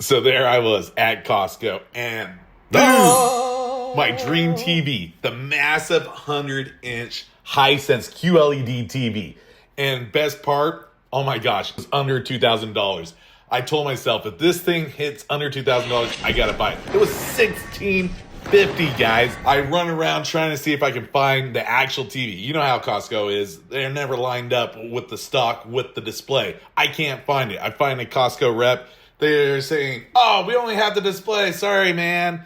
So there I was at Costco, and boom! My dream TV, the massive 100-inch Hisense QLED TV. And best part, oh my gosh, it was under $2,000. I told myself, if this thing hits under $2,000, I gotta buy it. It was $1,650, guys. I run around trying to see if I can find the actual TV. You know how Costco is. They're never lined up with the stock, with the display. I can't find it. I find a Costco rep. They're saying, oh, we only have the display. Sorry, man.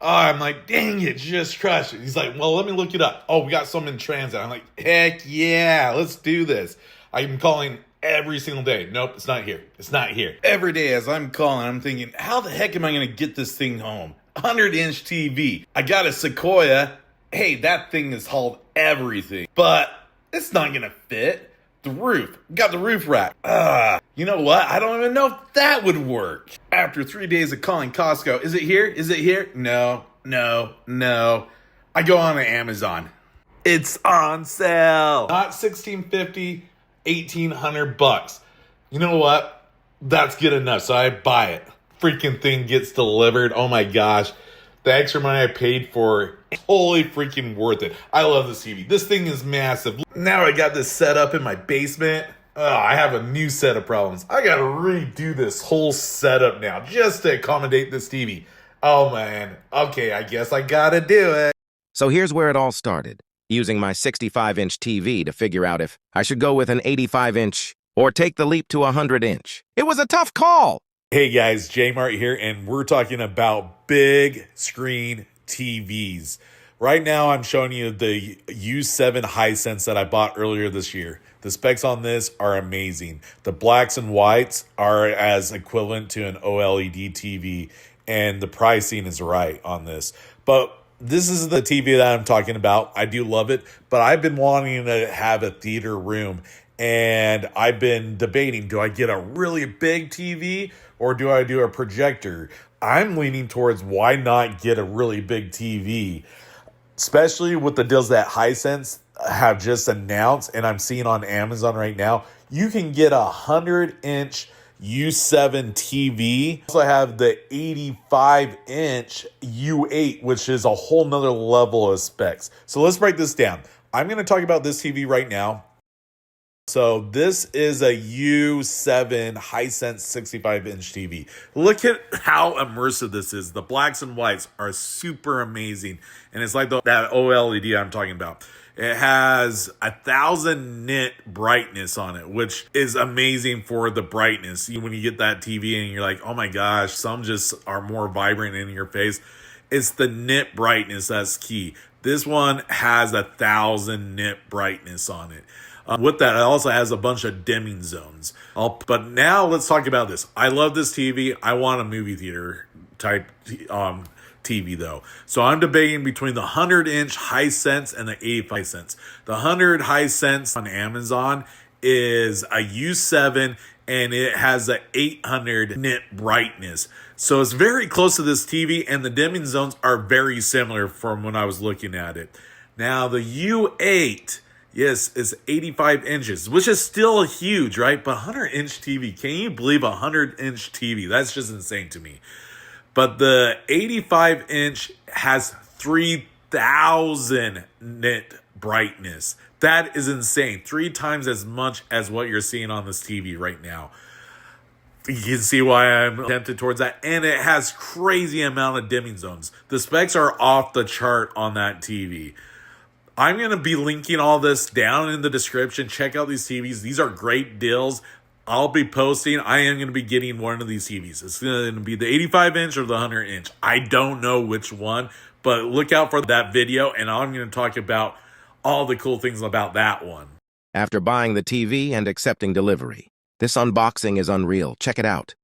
Oh, I'm like, dang it, just crushed it. He's like, well, let me look it up. Oh, we got some in transit. I'm like, heck yeah, let's do this. I'm calling every single day. Nope, it's not here. It's not here. Every day as I'm calling, I'm thinking, how the heck am I going to get this thing home? 100-inch TV. I got a Sequoia. Hey, that thing has hauled everything. But it's not going to fit. The roof. Got the roof rack. You know what? I don't even know if that would work. After 3 days of calling Costco, is it here? Is it here? No. I go on to Amazon. It's on sale. Not $1,650, $1,800. You know what? That's good enough. So I buy it. Freaking thing gets delivered. Oh my gosh. The extra money I paid for, totally freaking worth it. I love this TV. This thing is massive. Now I got this set up in my basement. I have a new set of problems. I gotta redo this whole setup now just to accommodate this TV. Oh man. Okay, I guess I gotta do it. So here's where it all started. Using my 65-inch TV to figure out if I should go with an 85-inch or take the leap to a 100-inch. It was a tough call. Hey guys, J-Mart here, and we're talking about big screen TVs. Right now, I'm showing you the U7 Hisense that I bought earlier this year. The specs on this are amazing. The blacks and whites are as equivalent to an OLED TV, and the pricing is right on this. But this is the TV that I'm talking about. I do love it, but I've been wanting to have a theater room, and I've been debating, do I get a really big TV or do I do a projector? I'm leaning towards why not get a really big TV, especially with the deals that Hisense have just announced and I'm seeing on Amazon right now. You can get a 100-inch U7 TV. Also have the 85-inch U8, which is a whole nother level of specs. So let's break this down. I'm going to talk about this TV right now. So this is a U7 Hisense 65-inch TV. Look at how immersive this is. The blacks and whites are super amazing. And it's like that OLED I'm talking about. It has 1,000 nit brightness on it, which is amazing for the brightness. When you get that TV and you're like, oh my gosh, some just are more vibrant in your face. It's the nit brightness that's key. This one has 1,000 nit brightness on it. With that, it also has a bunch of dimming zones. But now let's talk about this. I love this TV. I want a movie theater type TV though. So I'm debating between the 100-inch Hisense and the 85 cents. The 100 Hisense on Amazon is a U7 and it has a 800 nit brightness. So it's very close to this TV and the dimming zones are very similar from when I was looking at it. Now the U8, yes, it's 85 inches, which is still huge, right? But 100-inch TV, can you believe a 100-inch TV? That's just insane to me. But the 85-inch has 3,000 nit brightness. That is insane. 3 times as much as what you're seeing on this TV right now. You can see why I'm tempted towards that. And it has crazy amount of dimming zones. The specs are off the chart on that TV. I'm going to be linking all this down in the description. Check out these TVs. These are great deals. I'll be posting. I am going to be getting one of these TVs. It's going to be the 85-inch or the 100-inch. I don't know which one, but look out for that video, and I'm going to talk about all the cool things about that one. After buying the TV and accepting delivery, this unboxing is unreal. Check it out.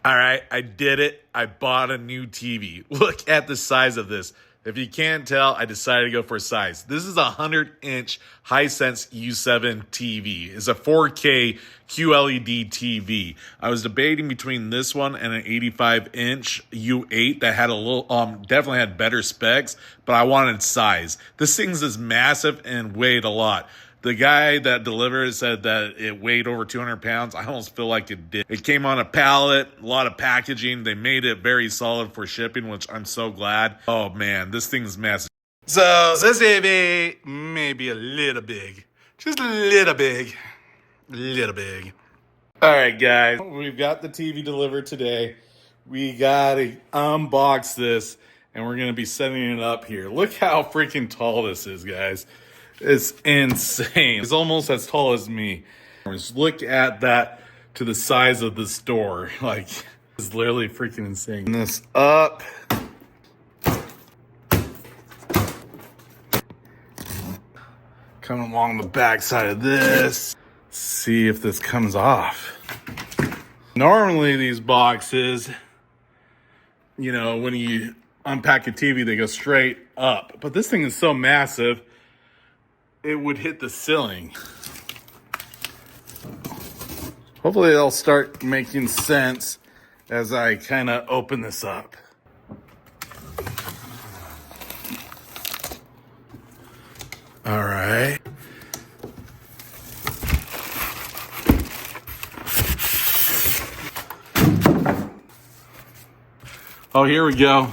All right, I did it. I bought a new TV. Look at the size of this. If you can't tell, I decided to go for size. This is a 100-inch Hisense U7 TV. It's a 4K QLED TV. I was debating between this one and an 85-inch U8 that had a little, definitely had better specs, but I wanted size. This thing's is massive and weighed a lot. The guy that delivered said that it weighed over 200 pounds. I almost feel like it did. It came on a pallet, a lot of packaging. They made it very solid for shipping, which I'm so glad. Oh man, this thing's massive. So this TV may be a little big. Just a little big. Little big. All right, guys. We've got the TV delivered today. We got to unbox this, and we're going to be setting it up here. Look how freaking tall this is, guys. It's insane. It's almost as tall as me. Just look at that to the size of this door. Like, it's literally freaking insane. This up. Coming along the back side of this. See if this comes off. Normally these boxes, you know, when you unpack a TV, they go straight up. But this thing is so massive, it would hit the ceiling. Hopefully it'll start making sense as I kind of open this up. All right. Oh, here we go.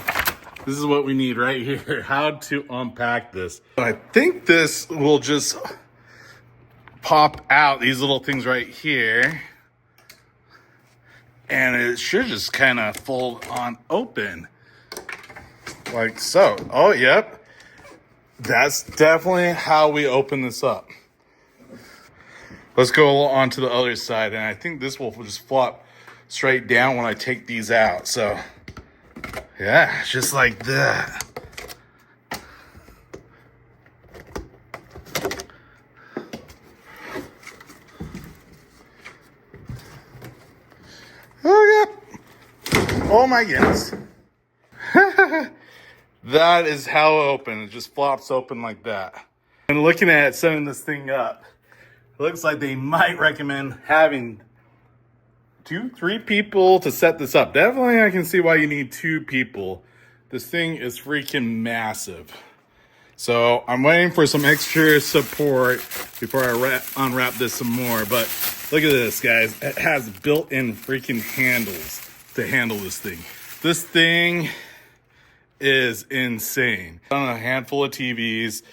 This is what we need right here. How to unpack this. I think this will just pop out these little things right here. And it should just kind of fold on open. Like so. Oh, yep. That's definitely how we open this up. Let's go on to the other side. And I think this will just flop straight down when I take these out. So, yeah, just like that. Oh, yeah. Oh, my goodness. That is how it opens. It just flops open like that. And looking at it, setting this thing up, it looks like they might recommend having 2-3 people to set this up. Definitely I can see why you need 2 people. This thing is freaking massive. So I'm waiting for some extra support before I unwrap this some more. But look at this, guys. It has built-in freaking handles to handle this thing. This thing is insane. On a handful of TVs,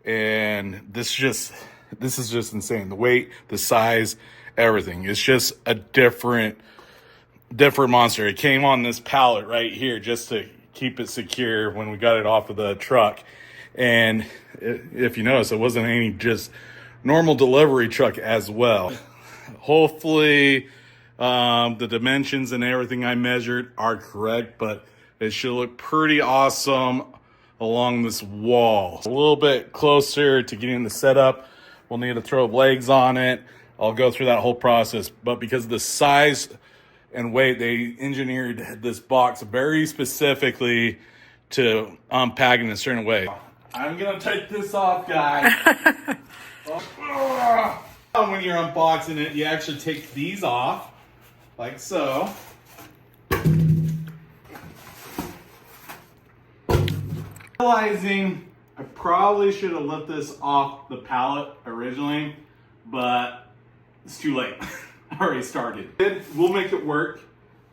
and this is just insane. The weight, the size, everything. It's just a different monster. It came on this pallet right here just to keep it secure when we got it off of the truck. And if you notice, it wasn't any just normal delivery truck as well. Hopefully, the dimensions and everything I measured are correct, but it should look pretty awesome along this wall. A little bit closer to getting the setup. We'll need to throw legs on it. I'll go through that whole process. But because of the size and weight, they engineered this box very specifically to unpack in a certain way. I'm going to take this off, guys. When you're unboxing it, you actually take these off, like so. Realizing I probably should have left this off the pallet originally, but it's too late. I already started. We'll make it work.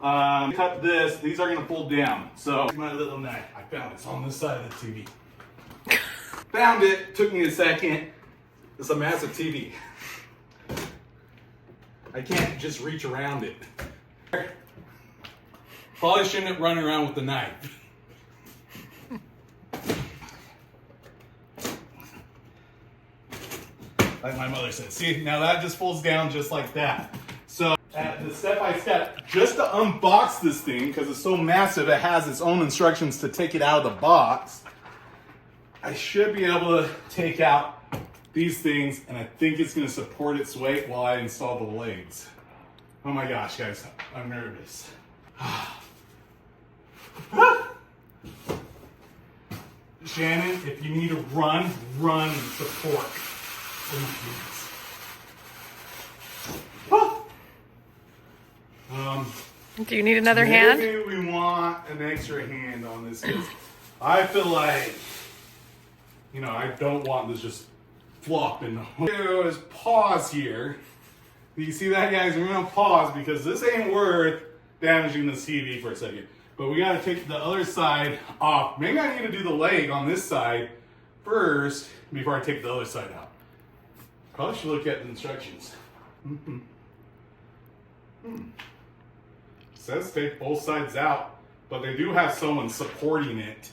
Cut this. These are going to fold down. So my little knife. I found it. It's on this side of the TV. Found it. Took me a second. It's a massive TV. I can't just reach around it. Probably shouldn't run around with the knife. Like my mother said. See, now that just folds down just like that. So at the step-by-step, just to unbox this thing, because it's so massive, it has its own instructions to take it out of the box. I should be able to take out these things, and I think it's going to support its weight while I install the legs. Oh my gosh, guys, I'm nervous. Shannon, if you need to run and support. Do you need another hand? Maybe we want an extra hand on this. I feel like, I don't want this just flopping. What we're gonna do is pause here. You see that, guys? We're gonna pause because this ain't worth damaging this TV for a second. But we gotta take the other side off. Maybe I need to do the leg on this side first before I take the other side out. Probably should look at the instructions. Says take both sides out, but they do have someone supporting it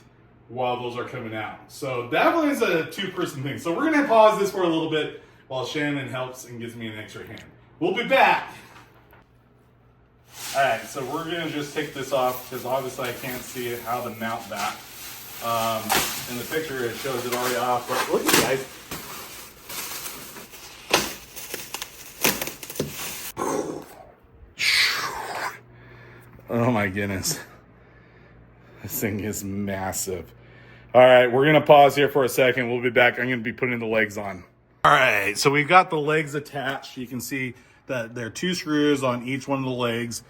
while those are coming out. So definitely is a two-person thing. So we're gonna pause this for a little bit while Shannon helps and gives me an extra hand. We'll be back. All right, so we're gonna just take this off because obviously I can't see how to mount that. In the picture it shows it already off, but look at you guys. Oh my goodness. This thing is massive. All right, we're gonna pause here for a second. We'll be back. I'm gonna be putting the legs on. All right, so we've got the legs attached. You can see that there are 2 screws on each one of the legs.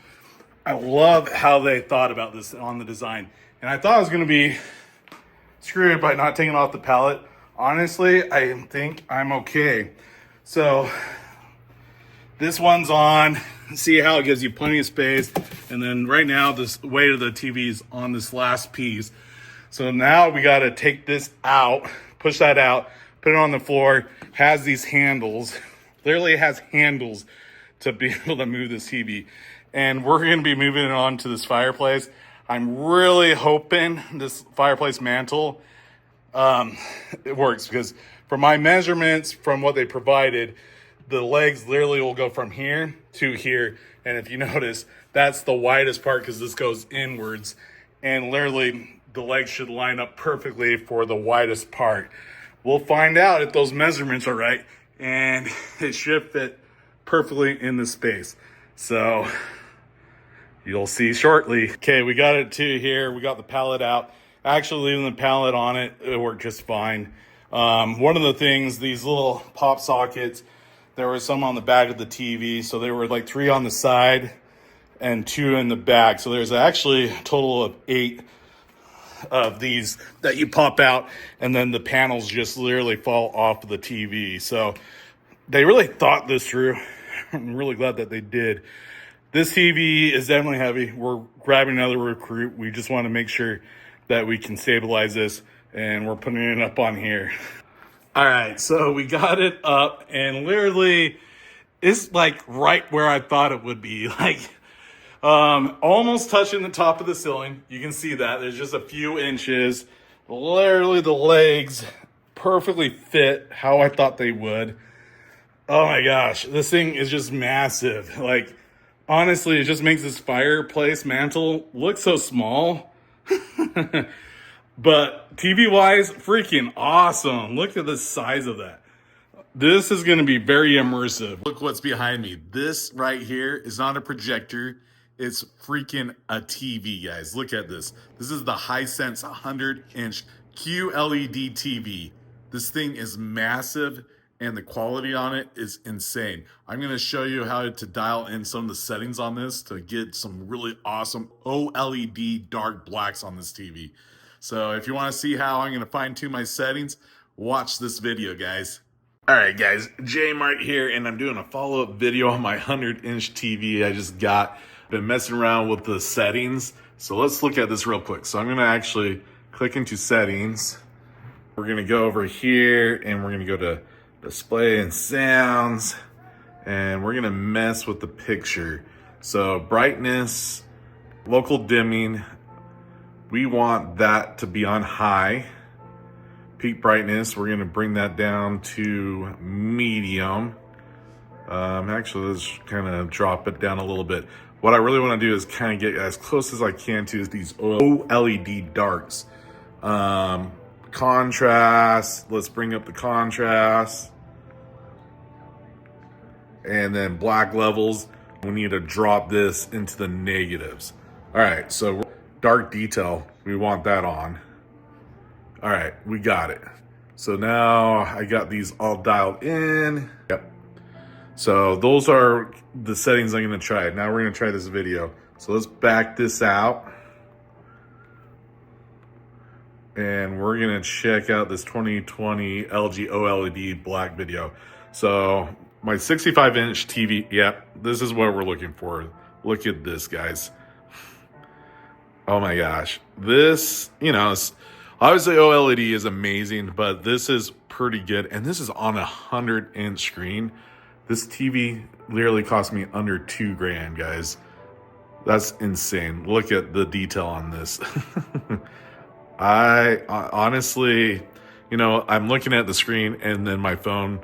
I love how they thought about this on the design. And I thought I was gonna be screwed by not taking off the pallet. Honestly, I think I'm okay. So this one's on. See how it gives you plenty of space. And then right now, this weight of the TV is on this last piece. So now we got to take this out, push that out, put it on the floor. Has these handles, literally has handles to be able to move this TV. And we're going to be moving it on to this fireplace. I'm really hoping this fireplace mantle, it works, because for my measurements from what they provided, the legs literally will go from here to here. And if you notice, that's the widest part because this goes inwards. And literally, the legs should line up perfectly for the widest part. We'll find out if those measurements are right. And it should fit perfectly in the space. So you'll see shortly. Okay, we got it to here. We got the pallet out. Actually, leaving the pallet on it, it worked just fine. One of the things, these little pop sockets, there were some on the back of the TV. So there were like 3 on the side and 2 in the back. So there's actually a total of 8 of these that you pop out, and then the panels just literally fall off of the TV. So they really thought this through. I'm really glad that they did. This TV is definitely heavy. We're grabbing another recruit. We just want to make sure that we can stabilize this, and we're putting it up on here. All right, so we got it up, and literally it's like right where I thought it would be. Like almost touching the top of the ceiling. You can see that there's just a few inches. Literally the legs perfectly fit how I thought they would. Oh my gosh, this thing is just massive. Like, honestly, it just makes this fireplace mantle look so small. But TV-wise, freaking awesome. Look at the size of that. This is going to be very immersive. Look what's behind me. This right here is not a projector. It's freaking a TV, guys. Look at this. This is the Hisense 100-inch QLED TV. This thing is massive, and the quality on it is insane. I'm going to show you how to dial in some of the settings on this to get some really awesome OLED dark blacks on this TV. So if you want to see how I'm going to fine-tune my settings, watch this video, guys. All right, guys, J Mart here, and I'm doing a follow-up video on my 100-inch TV I just got. Been messing around with the settings, so let's look at this real quick. So I'm going to actually click into settings. We're going to go over here, and we're going to go to display and sounds, and we're going to mess with the picture. So brightness, local dimming, we want that to be on high. Peak brightness, we're going to bring that down to medium. Actually, let's kind of drop it down a little bit. What I really want to do is kind of get as close as I can to these OLED darks. Contrast, let's bring up the contrast. And then black levels, we need to drop this into the negatives. All right, so dark detail, we want that on. All right, we got it. So now I got these all dialed in. Yep. So those are the settings I'm gonna try. Now we're gonna try this video. So let's back this out. and we're gonna check out this 2020 LG OLED black video. So my 65-inch TV, yep, this is what we're looking for. Look at this, guys. Oh my gosh. This, obviously OLED is amazing, but this is pretty good. And this is on a 100-inch screen. This TV literally cost me under $2,000, guys. That's insane. Look at the detail on this. I honestly, I'm looking at the screen and then my phone.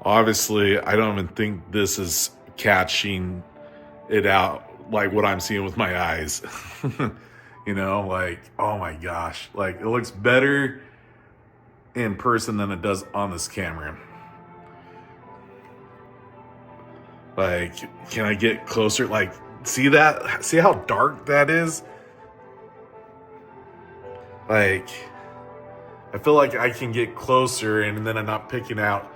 Obviously, I don't even think this is catching it out like what I'm seeing with my eyes. Oh my gosh. Like, it looks better in person than it does on this camera. Like, can I get closer? Like, see that? See how dark that is? Like, I feel like I can get closer and then I'm not picking out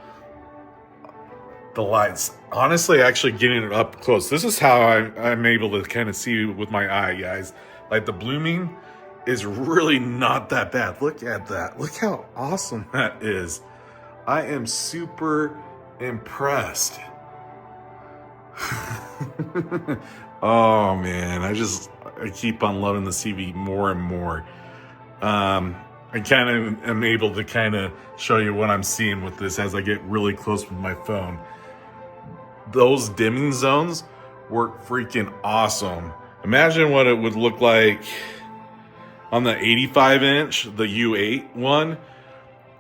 the lights. Honestly, actually getting it up close. This is how I'm able to kind of see with my eye, guys. Like, the blooming is really not that bad. Look at that. Look how awesome that is. I am super impressed. Oh man, I keep on loving the TV more and more. I kind of am able to kind of show you what I'm seeing with this as I get really close with my phone. Those dimming zones work freaking awesome. Imagine what it would look like on the 85-inch, the U8 one,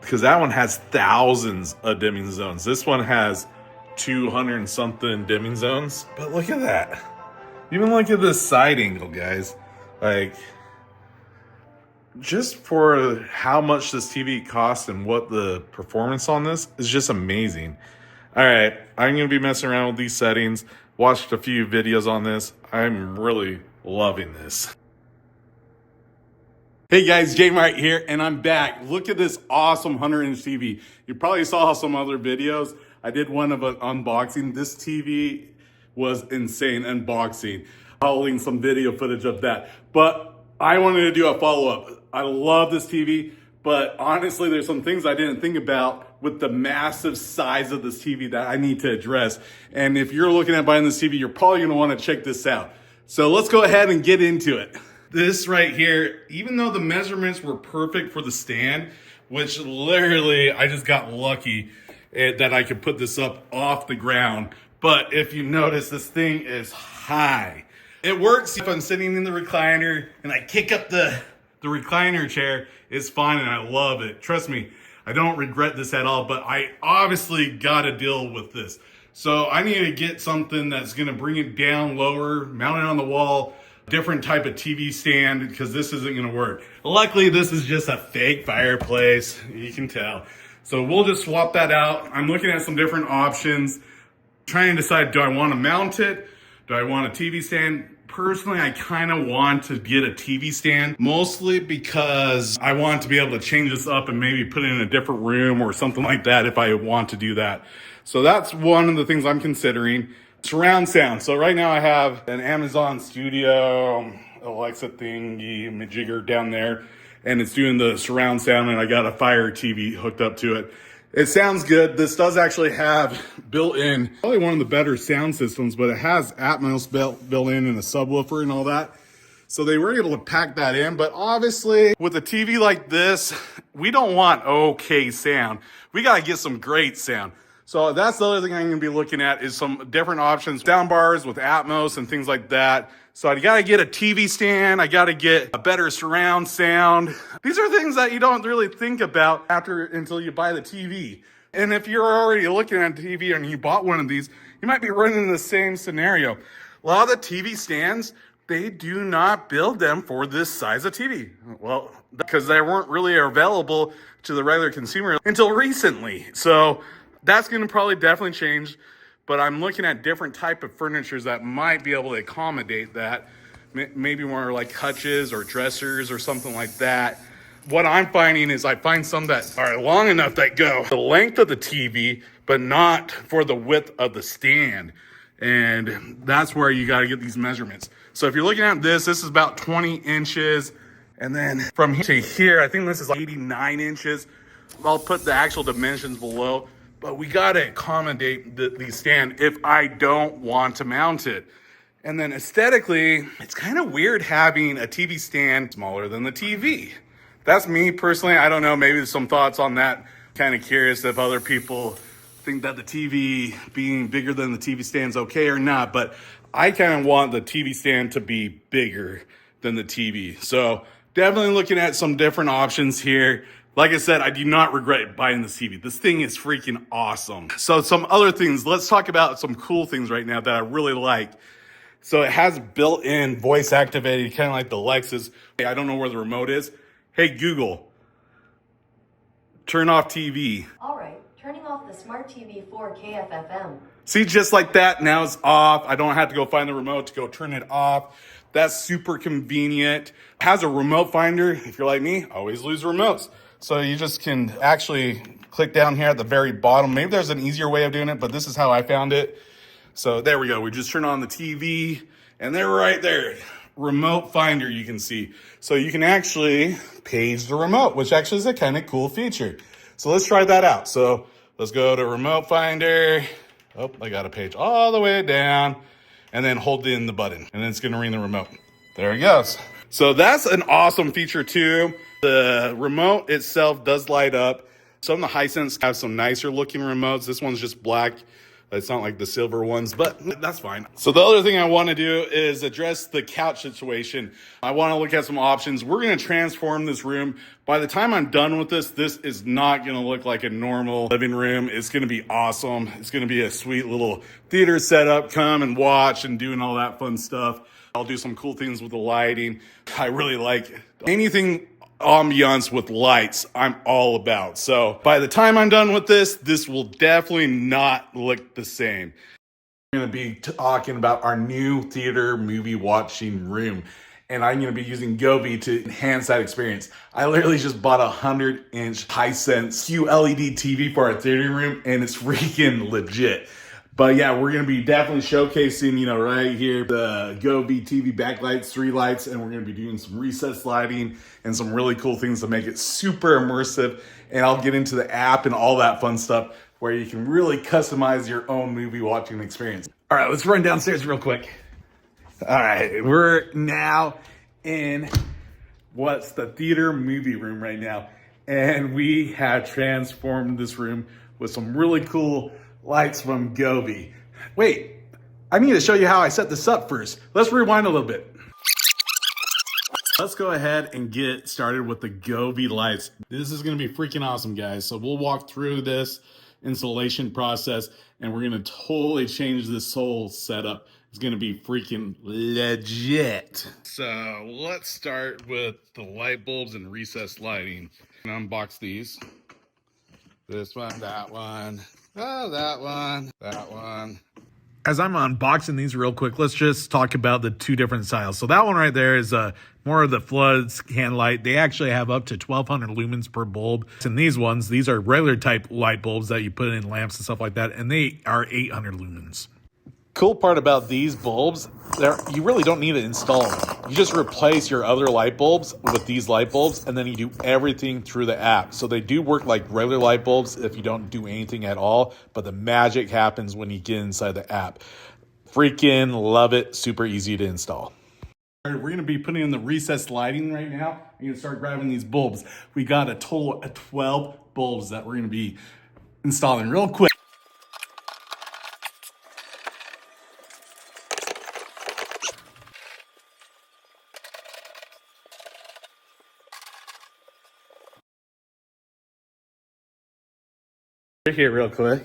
because that one has thousands of dimming zones. This one has 200 and something dimming zones. But look at that. Even look at this side angle, guys. Like, just for how much this TV costs and what the performance on this is just amazing. All right, I'm going to be messing around with these settings. Watched a few videos on this. I'm really loving this. Hey guys, J-Mart here, and I'm back. Look at this awesome 100-inch TV. You probably saw some other videos. I did one of an unboxing. This TV was insane unboxing. Holding some video footage of that. But I wanted to do a follow-up. I love this TV, but honestly, there's some things I didn't think about with the massive size of this TV that I need to address. And if you're looking at buying this TV, you're probably gonna wanna check this out. So let's go ahead and get into it. This right here, even though the measurements were perfect for the stand, which literally I just got lucky that I could put this up off the ground. But if you notice, this thing is high. It works if I'm sitting in the recliner and I kick up the recliner chair, it's fine and I love it. Trust me, I don't regret this at all, but I obviously gotta deal with this. So I need to get something that's gonna bring it down lower, mount it on the wall, different type of TV stand, because this isn't gonna work. Luckily, this is just a fake fireplace, you can tell. So we'll just swap that out. I'm looking at some different options, trying to decide, do I wanna mount it? Do I want a TV stand? Personally, I kind of want to get a TV stand, mostly because I want to be able to change this up and maybe put it in a different room or something like that if I want to do that. So that's one of the things I'm considering. Surround sound. So right now I have an Amazon Studio Alexa thingy majigger down there, and it's doing the surround sound, and I got a Fire TV hooked up to it. It sounds good. This does actually have built-in, probably one of the better sound systems, but it has Atmos built in and a subwoofer and all that. So they were able to pack that in, but obviously with a TV like this, we don't want okay sound. We gotta get some great sound. So that's the other thing I'm gonna be looking at is some different options, sound bars with Atmos and things like that. So I gotta get a TV stand, I gotta get a better surround sound. These are things that you don't really think about until you buy the TV. And if you're already looking at a TV and you bought one of these, you might be running the same scenario. A lot of the TV stands, they do not build them for this size of TV. Well, because they weren't really available to the regular consumer until recently. So that's gonna probably definitely change. But I'm looking at different type of furnitures that might be able to accommodate that. Maybe more like hutches or dressers or something like that. What I'm finding is I find some that are long enough that go the length of the TV, but not for the width of the stand. And that's where you gotta get these measurements. So if you're looking at this is about 20 inches. And then from here to here, I think this is like 89 inches. I'll put the actual dimensions below, but we gotta accommodate the stand if I don't want to mount it. And then aesthetically, it's kind of weird having a TV stand smaller than the TV. That's me personally. I don't know, maybe there's some thoughts on that. Kind of curious if other people think that the TV being bigger than the TV stand's okay or not, but I kind of want the TV stand to be bigger than the TV. So definitely looking at some different options here. Like I said, I do not regret buying this TV. This thing is freaking awesome. So some other things, let's talk about some cool things right now that I really like. So it has built-in voice activated, kind of like the Lexus. Hey, I don't know where the remote is. Hey, Google, turn off TV. All right, turning off the smart TV for KFFM. See, just like that, now it's off. I don't have to go find the remote to go turn it off. That's super convenient. It has a remote finder. If you're like me, always lose remotes. So you just can actually click down here at the very bottom. Maybe there's an easier way of doing it, but this is how I found it. So there we go. We just turn on the TV and they're right there. Remote finder, you can see. So you can actually page the remote, which actually is a kind of cool feature. So let's try that out. So let's go to remote finder. Oh, I got a page all the way down and then hold in the button and then it's going to ring the remote. There it goes. So that's an awesome feature too. The remote itself does light up. Some of the Hisense have some nicer looking remotes. This one's just black. It's not like the silver ones, but that's fine. So the other thing I want to do is address the couch situation. I want to look at some options. We're going to transform this room. By the time I'm done with this is not going to look like a normal living room. It's going to be awesome. It's going to be a sweet little theater setup. Come and watch and doing all that fun stuff. I'll do some cool things with the lighting. I really like anything ambiance with lights, I'm all about. So by the time I'm done with this will definitely not look the same. We're going to be talking about our new theater movie watching room. And I'm going to be using Gobi to enhance that experience. I literally just bought a 100-inch Hisense QLED TV for our theater room, and it's freaking legit. But yeah, we're going to be definitely showcasing, right here, the Gobi TV backlights, 3 lights, and we're going to be doing some recessed lighting and some really cool things to make it super immersive. And I'll get into the app and all that fun stuff where you can really customize your own movie watching experience. All right, let's run downstairs real quick. All right, we're now in what's the theater movie room right now. And we have transformed this room with some really cool lights from Gobi. Wait, I need to show you how I set this up first. Let's rewind a little bit. Let's go ahead and get started with the Gobi lights. This is gonna be freaking awesome, guys. So we'll walk through this installation process and we're gonna totally change this whole setup. It's gonna be freaking legit. So let's start with the light bulbs and recessed lighting. Unbox these. This one, that one. Oh, that one. As I'm unboxing these real quick, let's just talk about the 2 different styles. So that one right there is more of the flood scan light. They actually have up to 1200 lumens per bulb. And these ones, these are regular type light bulbs that you put in lamps and stuff like that. And they are 800 lumens. Cool part about these bulbs, you really don't need to install them. You just replace your other light bulbs with these light bulbs, and then you do everything through the app. So they do work like regular light bulbs if you don't do anything at all, but the magic happens when you get inside the app. Freaking love it. Super easy to install. All right, we're going to be putting in the recessed lighting right now. You're going to start grabbing these bulbs. We got a total of 12 bulbs that we're going to be installing real quick. Here real quick.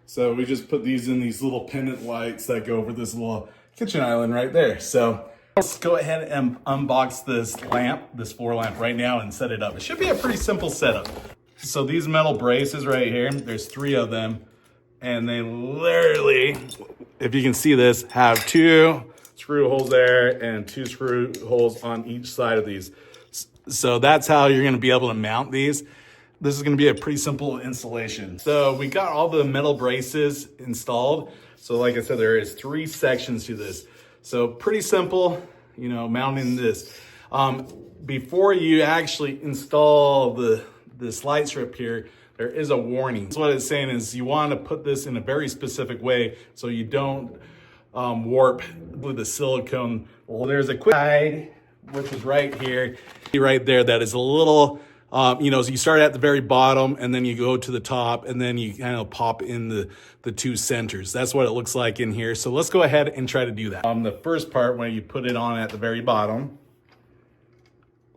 So we just put these in these little pendant lights that go over this little kitchen island right there. So let's go ahead and unbox this lamp, this floor lamp right now and set it up. It should be a pretty simple setup. So these metal braces right here, there's 3 of them. And they literally, if you can see this, have 2 screw holes there and 2 screw holes on each side of these. So that's how you're gonna be able to mount these. This is going to be a pretty simple installation. So we got all the metal braces installed. So like I said, there is 3 sections to this. So pretty simple, mounting this. Before you actually install this light strip here, there is a warning. So what it's saying is you want to put this in a very specific way so you don't warp with the silicone. Well, there's a quick guide, which is right here, right there, that is a little, so you start at the very bottom and then you go to the top and then you kind of pop in the two centers. That's what it looks like in here. So let's go ahead and try to do that. The first part, when you put it on at the very bottom,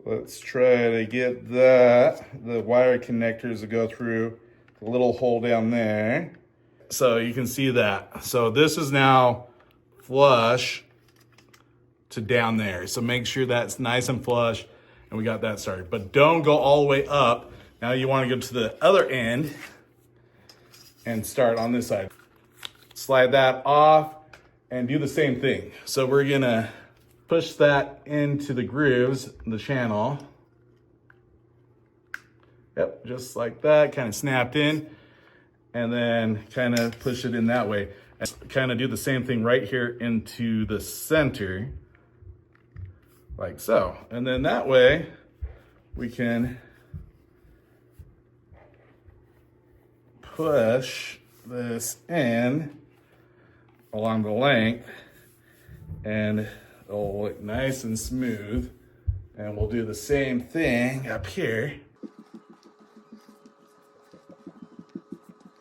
let's try to get the wire connectors to go through the little hole down there. So you can see that. So this is now flush to down there. So make sure that's nice and flush, and we got that started. But don't go all the way up. Now you want to go to the other end and start on this side. Slide that off and do the same thing. So we're gonna push that into the grooves, the channel. Yep, just like that, kind of snapped in, and then kind of push it in that way. And kind of do the same thing right here into the center, like so. And then that way, we can push this in along the length, and it'll look nice and smooth. And we'll do the same thing up here.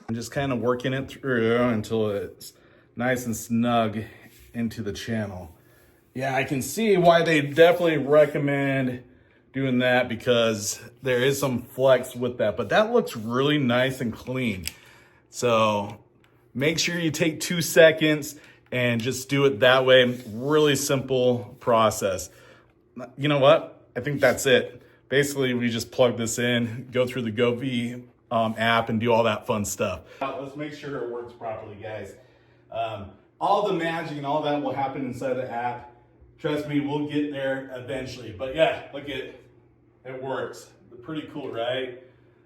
And just kind of working it through until it's nice and snug into the channel. Yeah, I can see why they definitely recommend doing that, because there is some flex with that, but that looks really nice and clean. So make sure you take 2 seconds and just do it that way. Really simple process. You know what? I think that's it. Basically, we just plug this in, go through the Govee app, and do all that fun stuff. Let's make sure it works properly, guys. All the magic and all that will happen inside the app. Trust me, we'll get there eventually. But yeah, look at it works. Pretty cool, right?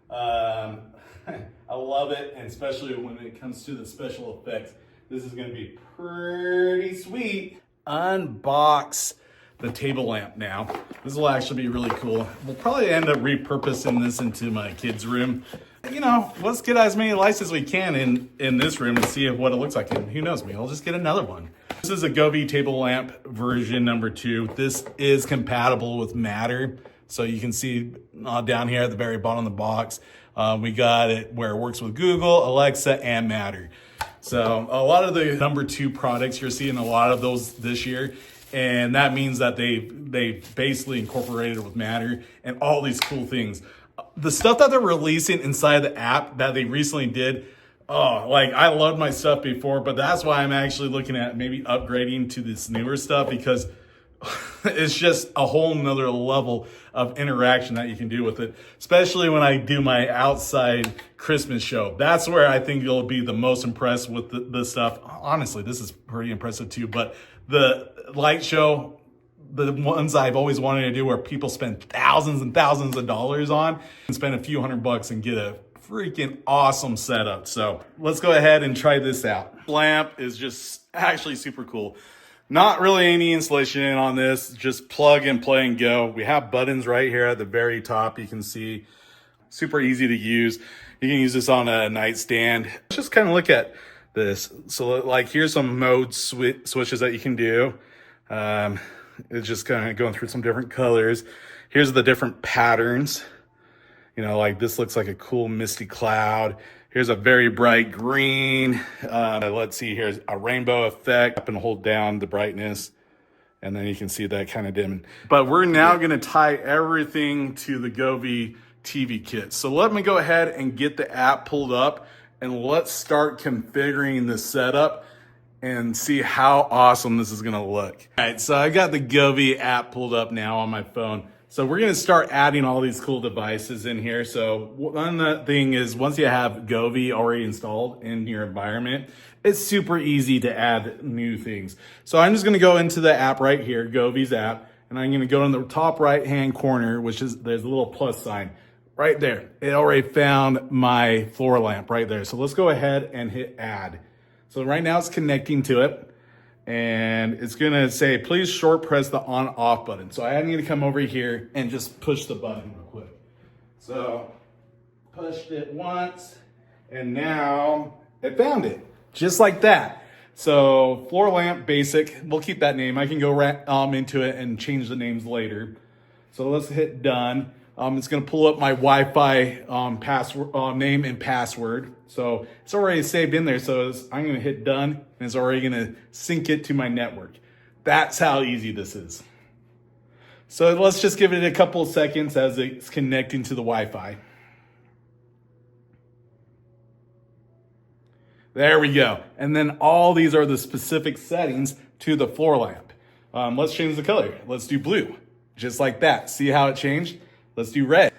I love it, and especially when it comes to the special effects. This is gonna be pretty sweet. Unbox the table lamp now. This will actually be really cool. We'll probably end up repurposing this into my kids' room. You know, let's get as many lights as we can in this room and see what it looks like. And who knows, maybe I'll just get another one. This is a Govee table lamp version number 2. This is compatible with Matter. So you can see down here at the very bottom of the box, we got it where it works with Google, Alexa, and Matter. So a lot of the number 2 products, you're seeing a lot of those this year. And that means that they basically incorporated with Matter and all these cool things. The stuff that they're releasing inside the app that they recently did, like I loved my stuff before, but that's why I'm actually looking at maybe upgrading to this newer stuff, because it's just a whole nother level of interaction that you can do with it, especially when I do my outside Christmas show. That's where I think you'll be the most impressed with the stuff. Honestly, this is pretty impressive too, but the light show, the ones I've always wanted to do where people spend thousands and thousands of dollars on, and spend a few $100 and get a freaking awesome setup. So let's go ahead and try this out. Lamp is just actually super cool. Not really any installation on this, just plug and play and go. We have buttons right here at the very top. You can see, super easy to use. You can use this on a nightstand. Let's just kind of look at this. So like, here's some mode switches that you can do. It's just kind of going through some different colors. Here's the different patterns. You know, like this looks like a cool misty cloud. Here's a very bright green. Let's see, here's a rainbow effect. Up and hold down the brightness, and then you can see that kind of dimming. But we're now gonna tie everything to the Govee TV kit. So let me go ahead and get the app pulled up, and let's start configuring the setup and see how awesome this is gonna look. All right, so I got the Govee app pulled up now on my phone. So we're gonna start adding all these cool devices in here. So one thing is, once you have Govee already installed in your environment, it's super easy to add new things. So I'm just gonna go into the app right here, Govee's app, and I'm gonna go in the top right-hand corner, which is, there's a little plus sign right there. It already found my floor lamp right there. So let's go ahead and hit add. So right now it's connecting to it. and it's gonna say, please short press the on off button. So I need to come over here and just push the button real quick. So pushed it once, and now it found it, just like that. So floor lamp basic, we'll keep that name. I can go into it and change the names later. So let's hit done. It's gonna pull up my Wi-Fi password, name and password. So it's already saved in there. So I'm gonna hit done, and it's already gonna sync it to my network. That's how easy this is. So let's just give it a couple of seconds as it's connecting to the Wi-Fi. There we go. And then all these are the specific settings to the floor lamp. Let's change the color. Let's do blue, just like that. See how it changed? Let's do red.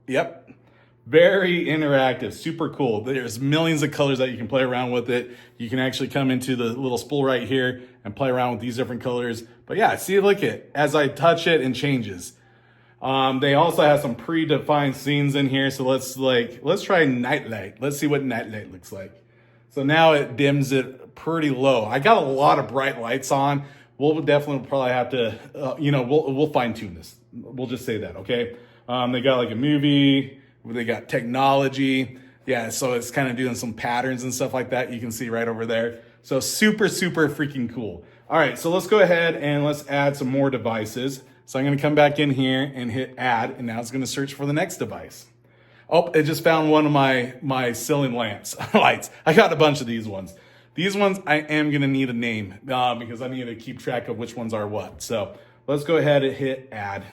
Yep. Very interactive, super cool. There's millions of colors that you can play around with it. You can actually come into the little spool right here and play around with these different colors. But yeah, see, look at as I touch it and changes. They also have some predefined scenes in here. So let's try nightlight. Let's see what nightlight looks like. So now it dims it pretty low. I got a lot of bright lights on. We'll definitely probably have to, we'll fine tune this. We'll just say that, okay? They got like a movie, they got technology. Yeah, so it's kind of doing some patterns and stuff like that. You can see right over there. So super, super freaking cool. All right, so let's go ahead and let's add some more devices. So I'm gonna come back in here and hit add, and now it's gonna search for the next device. Oh, it just found one of my ceiling lamps, lights. I got a bunch of these ones. These ones I am gonna need a name because I need to keep track of which ones are what. So let's go ahead and hit add.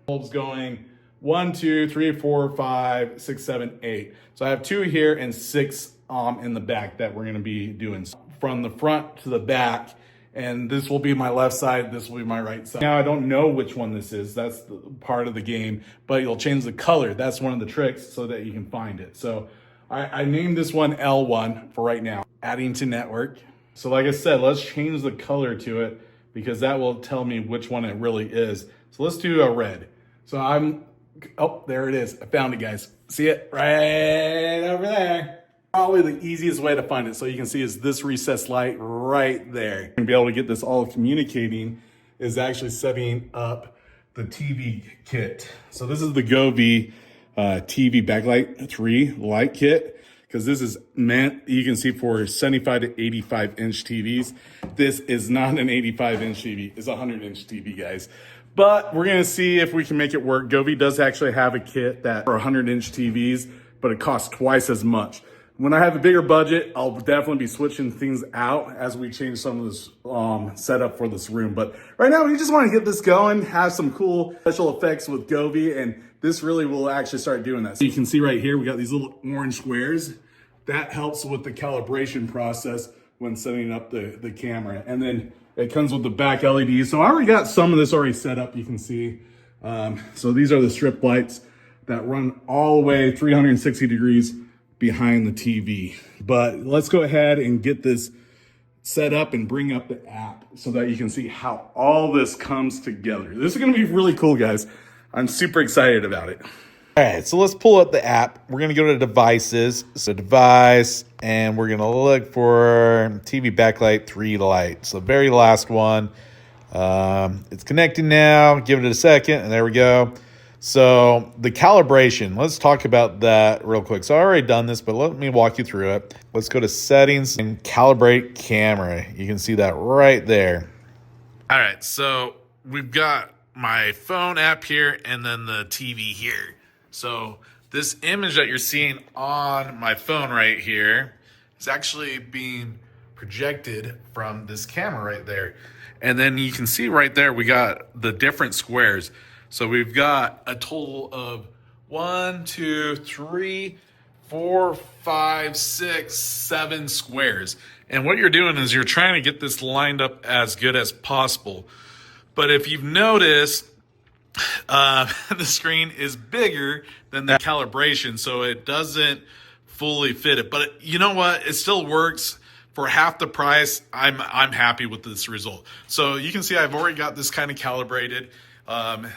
Bulbs going 1, 2, 3, 4, 5, 6, 7, 8. So I have 2 here and 6 in the back that we're gonna be doing from the front to the back. And this will be my left side, this will be my right side. Now I don't know which one this is, that's the part of the game, but you'll change the color. That's one of the tricks so that you can find it. So I named this one L1 for right now. Adding to network. So like I said, let's change the color to it because that will tell me which one it really is. So let's do a red. So oh, there it is. I found it, guys. See it? Right over there. Probably the easiest way to find it, so you can see, is this recessed light right there. And be able to get this all communicating is actually setting up the TV kit. So this is the Govee TV backlight 3 light kit, because this is meant, you can see, for 75 to 85 inch TVs. This is not an 85 inch TV, it's a 100 inch TV, guys. But we're gonna see if we can make it work. Govee does actually have a kit that for 100 inch TVs, but it costs twice as much. When I have a bigger budget, I'll definitely be switching things out as we change some of this setup for this room. But right now, we just want to get this going, have some cool special effects with Govee, and this really will actually start doing that. So you can see right here, we got these little orange squares. That helps with the calibration process when setting up the camera. And then it comes with the back LEDs. So I already got some of this already set up, you can see. So these are the strip lights that run all the way 360 degrees behind the TV. But let's go ahead and get this set up and bring up the app so that you can see how all this comes together. This is gonna be really cool, guys. I'm super excited about it. All right, so let's pull up the app. We're gonna go to devices, so device, and we're gonna look for TV backlight 3 light. So the very last one. It's connecting now, give it a second, and there we go. So the calibration, let's talk about that real quick. So I already done this, but let me walk you through it. Let's go to settings and calibrate camera. You can see that right there. All right, so we've got my phone app here and then the TV here. So this image that you're seeing on my phone right here is actually being projected from this camera right there. And then you can see right there, we got the different squares. So we've got a total of 1, 2, 3, 4, 5, 6, 7 squares. And what you're doing is you're trying to get this lined up as good as possible. But if you've noticed, the screen is bigger than the calibration, so it doesn't fully fit it. But you know what? It still works. For half the price, I'm happy with this result. So you can see I've already got this kind of calibrated.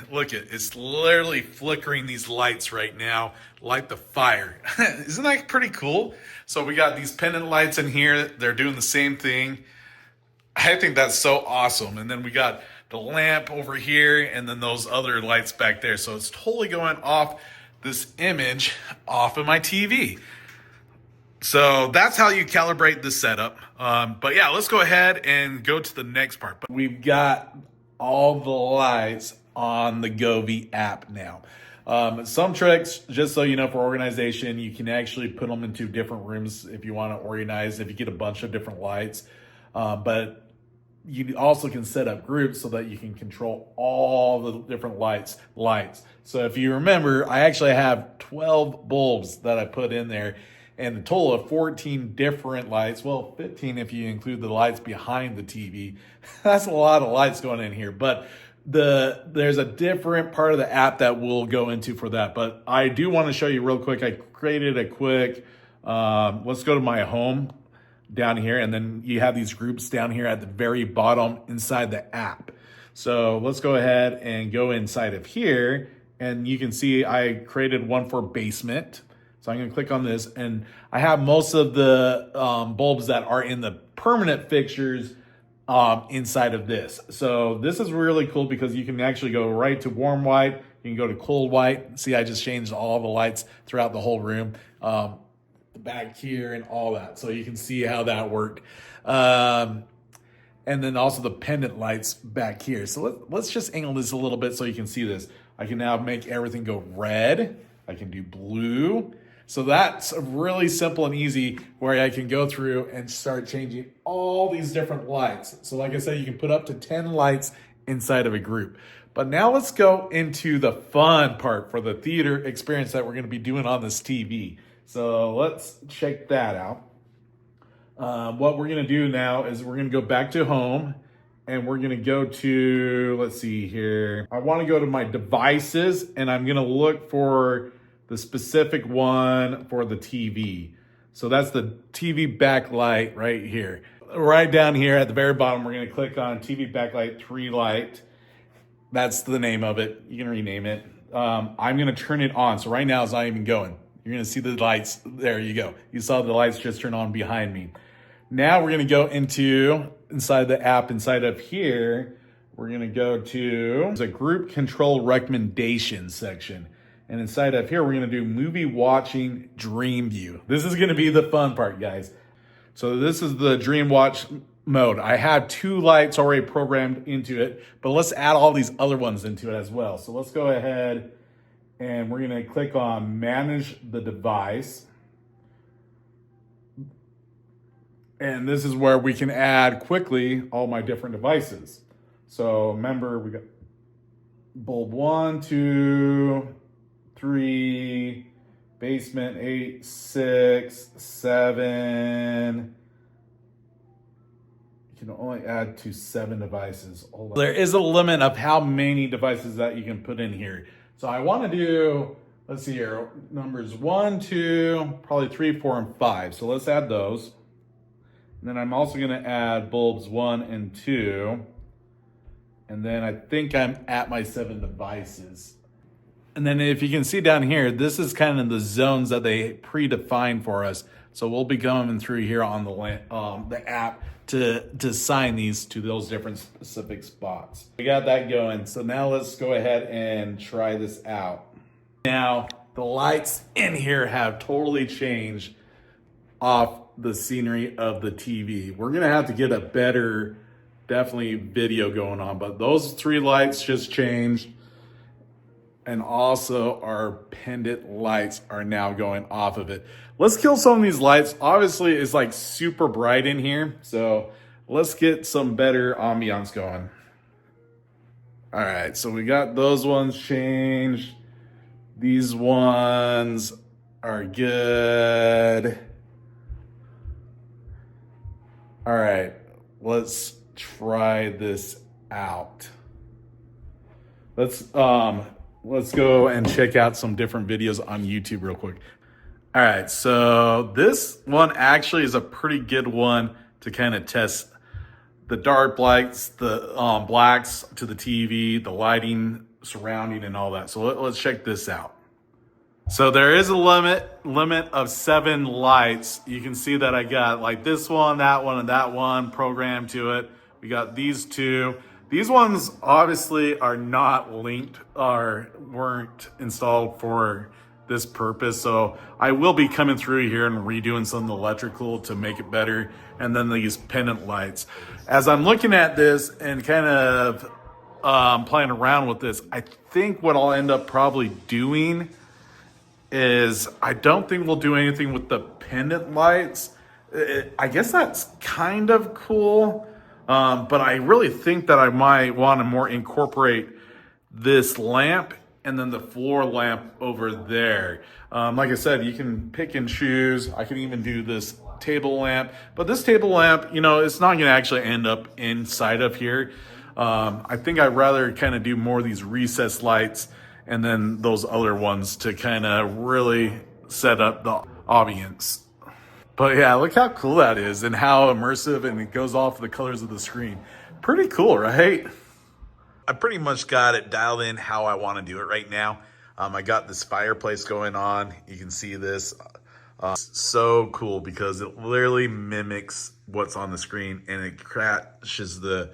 Look it's literally flickering these lights right now like the fire. Isn't that pretty cool? So we got these pendant lights in here. They're doing the same thing. I think that's so awesome. And then we got the lamp over here and then those other lights back there. So it's totally going off this image off of my TV. So that's how you calibrate the setup. But yeah, let's go ahead and go to the next part. But we've got all the lights on the Govee app now. Some tricks, just so you know, for organization, you can actually put them into different rooms if you want to organize, if you get a bunch of different lights. But you also can set up groups so that you can control all the different lights. So if you remember, I actually have 12 bulbs that I put in there and a total of 14 different lights. Well, 15 if you include the lights behind the TV. That's a lot of lights going in here, but there's a different part of the app that we'll go into for that. But I do want to show you real quick. I created a quick, let's go to my home down here, and then you have these groups down here at the very bottom inside the app. So let's go ahead and go inside of here, and you can see I created one for basement. So I'm going to click on this, and I have most of the bulbs that are in the permanent fixtures inside of this. So this is really cool because you can actually go right to warm white. You can go to cold white. See, I just changed all the lights throughout the whole room, the back here and all that. So you can see how that worked. And then also the pendant lights back here. So let's just angle this a little bit so you can see this. I can now make everything go red. I can do blue. So that's really simple and easy where I can go through and start changing all these different lights. So like I said, you can put up to 10 lights inside of a group. But now let's go into the fun part for the theater experience that we're going to be doing on this TV. So let's check that out. What we're going to do now is we're going to go back to home and we're going to go to, let's see here. I want to go to my devices and I'm going to look for the specific one for the TV. So that's the TV backlight right here. Right down here at the very bottom, we're going to click on TV backlight 3 light. That's the name of it. You can rename it. I'm going to turn it on. So right now it's not even going. You're going to see the lights. There you go. You saw the lights just turn on behind me. Now we're going to go inside the app, inside of here, we're going to go to the group control recommendations section. And inside of here, we're going to do movie watching dream view. This is going to be the fun part, guys. So this is the dream watch mode. I have 2 lights already programmed into it, but let's add all these other ones into it as well. So let's go ahead and we're going to click on manage the device. And this is where we can add quickly all my different devices. So remember, we got bulb 1, 2, 3, basement 8, 6, 7. You can only add to 7 devices. There is a limit of how many devices that you can put in here. So I want to do, let's see here, numbers 1, 2, probably 3, 4, and 5. So let's add those. And then I'm also going to add bulbs 1 and 2. And then I think I'm at my 7 devices. And then if you can see down here, this is kind of the zones that they predefined for us. So we'll be coming through here on the app to assign these to those different specific spots. We got that going. So now let's go ahead and try this out. Now the lights in here have totally changed off the scenery of the TV. We're gonna have to get a better, definitely video going on, but those 3 lights just changed. And also our pendant lights are now going off of it. Let's kill some of these lights. Obviously it's like super bright in here. So let's get some better ambiance going. All right, so we got those ones changed. These ones are good. All right, let's try this out. Let's go and check out some different videos on YouTube real quick. All right, so this one actually is a pretty good one to kind of test the dark lights, the blacks to the TV, the lighting surrounding and all that. So let's check this out. So there is a limit of 7 lights. You can see that I got like this one, and that one programmed to it. We got these two. These ones obviously are not linked or weren't installed for this purpose. So I will be coming through here and redoing some of the electrical to make it better. And then these pendant lights. As I'm looking at this and kind of playing around with this, I think what I'll end up probably doing is I don't think we'll do anything with the pendant lights. I guess that's kind of cool. But I really think that I might want to more incorporate this lamp and then the floor lamp over there. Like I said, you can pick and choose. I can even do this table lamp, but this table lamp, you know, it's not going to actually end up inside of here. I think I'd rather kind of do more of these recessed lights and then those other ones to kind of really set up the ambience. But yeah, look how cool that is and how immersive, and it goes off the colors of the screen. Pretty cool, right? I pretty much got it dialed in how I want to do it right now. I got this fireplace going on. You can see this. So cool because it literally mimics what's on the screen, and it catches the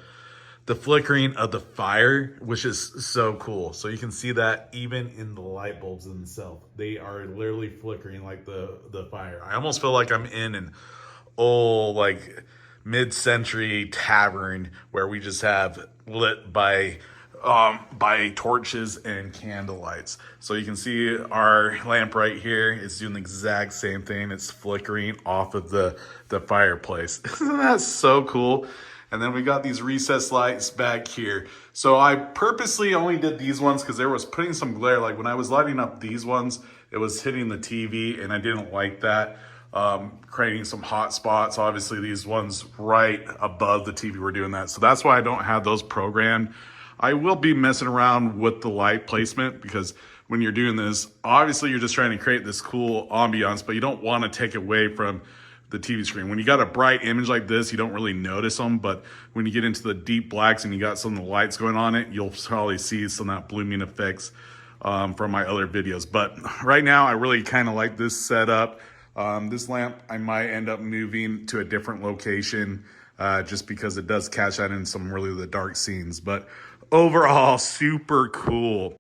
flickering of the fire, which is so cool. So you can see that even in the light bulbs themselves, they are literally flickering like the fire. I almost feel like I'm in an old like mid-century tavern where we just have lit by torches and candle lights. So you can see our lamp right here is doing the exact same thing. It's flickering off of the fireplace. Isn't that so cool? And then we got these recessed lights back here. So I purposely only did these ones because there was putting some glare. Like when I was lighting up these ones, it was hitting the TV and I didn't like that. Creating some hot spots. Obviously these ones right above the TV were doing that. So that's why I don't have those programmed. I will be messing around with the light placement because when you're doing this, obviously you're just trying to create this cool ambiance, but you don't want to take away from the TV screen. When you got a bright image like this, you don't really notice them, but when you get into the deep blacks and you got some of the lights going on it, you'll probably see some of that blooming effects from my other videos. But right now, I really kind of like this setup. This lamp, I might end up moving to a different location just because it does catch that in some really the dark scenes. But overall, super cool.